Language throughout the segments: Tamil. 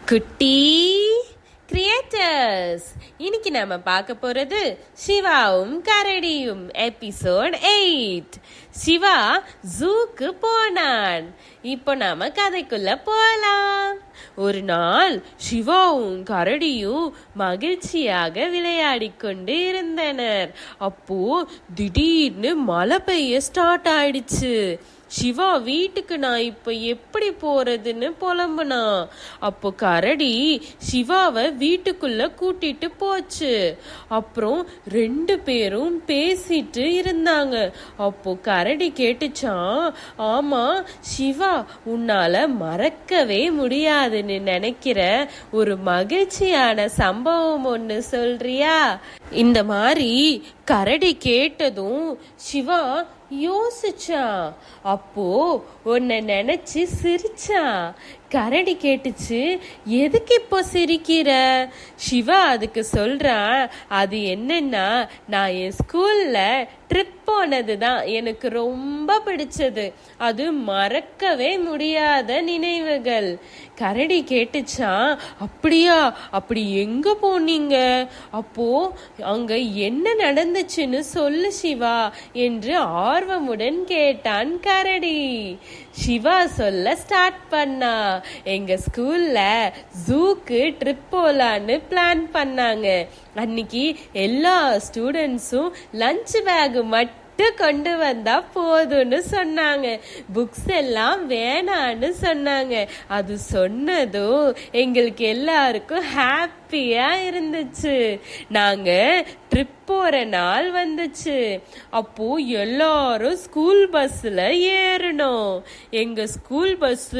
குட்டி கிரியேட்டர்ஸ், இன்னைக்கு நாம பார்க்க போறது சிவாவும் கரடியும் எபிசோட் 8. சிவா ஜூக்கு போனான். இப்போ நாம கதைக்குள்ள போலாம். ஒரு நாள் சிவாவும் கரடியும் மகிழ்ச்சியாக விளையாடி கொண்டு இருந்தனர். அப்போ திடீர்னு மழை பெய்ய ஸ்டார்ட் ஆயிடுச்சு. சிவா வீட்டுக்கு நான் இப்ப எப்படி போறதுன்னு புலம்புனா. அப்போ கரடி சிவாவை வீட்டுக்குள்ள கூட்டிட்டு போச்சு. அப்புறம் 2 பேரும் பேசிட்டு இருந்தாங்க. அப்போ கரடி கேட்டுச்சான், ஆமா சிவா, உன்னால மறக்கவே முடியாதுன்னு நினைக்கிற ஒரு மகிழ்ச்சியான சம்பவம் ஒண்ணு சொல்றியா? இந்த மாதிரி கரடி கேட்டதும் சிவா யோசிச்சான். அப்போ உன்னை நினைச்சு சிரிச்சான். கரடி கேட்டுச்சு, எதுக்கு இப்போ சிரிக்கிற? சிவா அதுக்கு சொல்றான், அது என்னன்னா, நான் என் ஸ்கூல்ல ட்ரிப் போனதுதான் எனக்கு ரொம்ப பிடிச்சது. அது மறக்கவே முடியாத நினைவுகள். கரடி கேட்டுச்சான், அப்படியா? அப்படி எங்க போனீங்க? அப்போ அங்க என்ன நடந்துச்சுன்னு சொல்லு சிவா என்று ஆர்வமுடன் கேட்டான் கரடி. சிவா சொல்ல ஸ்டார்ட் பண்ணா, எங்க ஸ்கூல்ல ஜூக்கு ட்ரிப் போலான்னு பிளான் பண்ணாங்க. அன்னைக்கு எல்லா ஸ்டூடெண்ட்ஸும் லஞ்ச் பேக் மட்டும் கொண்டு வந்தா போதும்னு சொன்னாங்க. புக்ஸ் எல்லாம் வேணான்னு சொன்னாங்க. அது சொன்னதும் எங்களுக்கு எல்லாருக்கும் ஹாப்பியா இருந்துச்சு. நாங்க ட்ரிப் போற நாள் வந்துச்சு. அப்போ எல்லாரும் ஸ்கூல் பஸ்ல ஏறணும். எங்க ஸ்கூல் பஸ்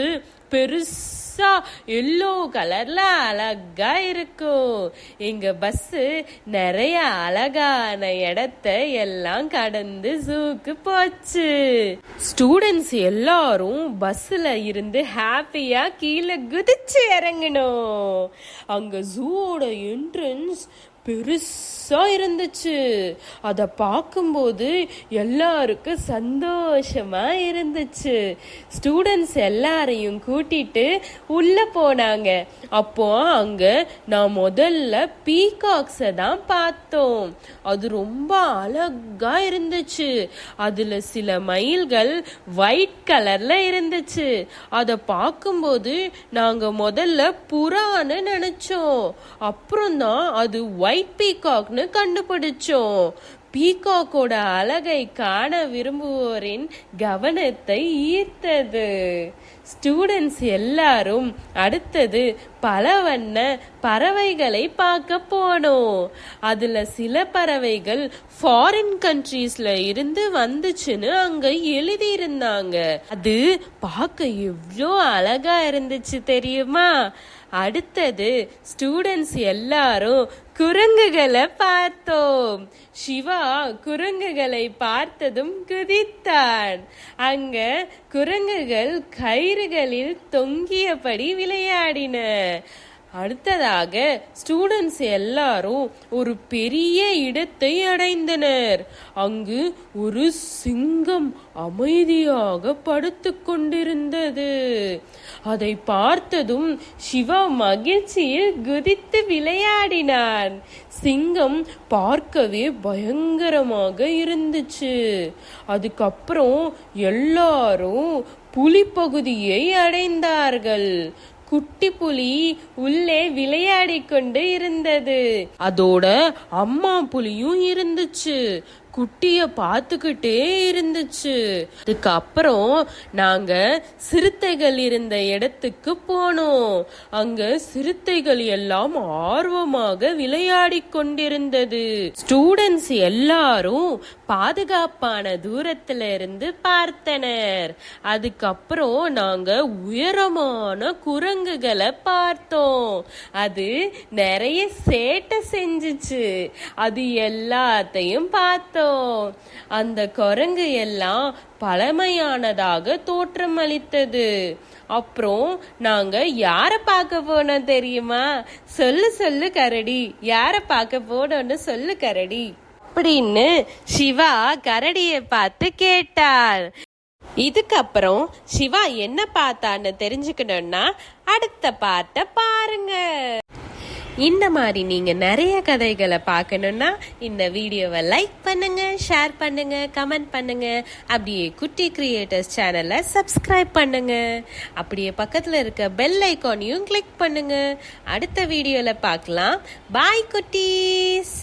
பெருசா எல்லோ கலர்ல அழகா இருக்கும். எங்க பஸ் நிறைய அழகான இடத்த எல்லாம் கடந்து ஜூக்கு போச்சு. ஸ்டூடெண்ட்ஸ் எல்லாரும் பஸ்ல இருந்து ஹாப்பியா கீழே குதிச்சு இறங்கணும். அங்க ஜூவோட என்ட்ரன்ஸ் பெருசா இருந்துச்சு. அத பார்க்கும்போது எல்லாருக்கும் சந்தோஷமா இருந்துச்சு. ஸ்டூடெண்ட்ஸ் எல்லாரையும் கூட்டிட்டு உள்ள போனாங்க. அப்போ அங்க நான் முதல்ல பீகாக்ஸை தான் பார்த்தோம். அது ரொம்ப அழகா இருந்துச்சு. அதுல சில மயில்கள் ஒயிட் கலர்ல இருந்துச்சு. அத பார்க்கும்போது நாங்க முதல்ல புறான்னு நினைச்சோம். அப்புறம் தான் அது ஒயிட் பீகாக்னு கண்டுபிடிச்சோம். பீகாக்கோட அழகை காண விரும்புவோரின் கவனத்தை ஈர்த்தது. ஸ்டூடெண்ட்ஸ் எல்லாரும் அடுத்தது பல வண்ண பறவைகளை பார்க்க போனோம். அதுல சில பறவைகள் ஃபாரின் கண்ட்ரீஸ்ல இருந்து வந்துச்சுன்னு அங்க எழுதி இருந்தாங்க. அது பார்க்க எவ்வளோ அழகா இருந்துச்சு தெரியுமா? அடுத்தது ஸ்டூடெண்ட்ஸ் எல்லாரும் குரங்குகளை பார்த்தோம். சிவா குரங்குகளை பார்த்ததும் குதித்தான். அங்க குரங்குகள் கயிறுகளில் தொங்கியபடி விளையாடின. அடுத்ததாக ஸ்டூடெண்ட்ஸ் எல்லாரும் ஒரு பெரிய இடத்தை அடைந்தனர். அங்கு ஒரு சிங்கம் அமைதியாக படுத்து கொண்டிருந்தது. அதை பார்த்ததும் சிவா மகிழ்ச்சியில் குதித்து விளையாடினான். சிங்கம் பார்க்கவே பயங்கரமாக இருந்துச்சு. அதுக்கப்புறம் எல்லாரும் புலி பகுதியை அடைந்தார்கள். குட்டி புலி உள்ளே விளையாடி கொண்டு இருந்தது. அதோட அம்மா புலியும் இருந்துச்சு. குட்டிய பார்த்துக்கிட்டே இருந்துச்சு. அதுக்கப்புறம் நாங்க சிறுத்தைகள் இருந்த இடத்துக்கு போனோம். அங்க சிறுத்தைகள் எல்லாம் ஆர்வமாக விளையாடி கொண்டிருந்தது. ஸ்டூடெண்ட்ஸ் எல்லாரும் பாதுகாப்பான தூரத்துல இருந்து பார்த்தனர். அதுக்கப்புறம் நாங்க உயரமான குரங்குகளை பார்த்தோம். அது நிறைய சேட்டை செஞ்சுச்சு. அது எல்லாத்தையும் பார்த்தோம். அந்த குரங்கு எல்லாம் பழமையானதாக தோற்றம் அளித்தது. அப்புறம் நாங்க யார பார்க்க போனோம் தெரியுமா? சொல்லு கரடி, யார பார்க்க போனோம்னு சொல்லு கரடி அப்படின்னு சிவா கரடியை பார்த்து கேட்டார். இதுக்கப்புறம் சிவா என்ன பார்த்தான்னு தெரிஞ்சுக்கணும்னா அடுத்த பார்ட்டை பாருங்க. இந்த மாதிரி நீங்க நிறைய கதைகளை பார்க்கணும்னா இந்த வீடியோவை லைக் பண்ணுங்க, ஷேர் பண்ணுங்க, கமெண்ட் பண்ணுங்க. அப்படியே குட்டி கிரியேட்டர்ஸ் சேனலை சப்ஸ்கிரைப் பண்ணுங்க. அப்படியே பக்கத்துல இருக்க பெல் ஐக்கானையும் கிளிக் பண்ணுங்க. அடுத்த வீடியோல பார்க்கலாம். பாய் குட்டீஸ்.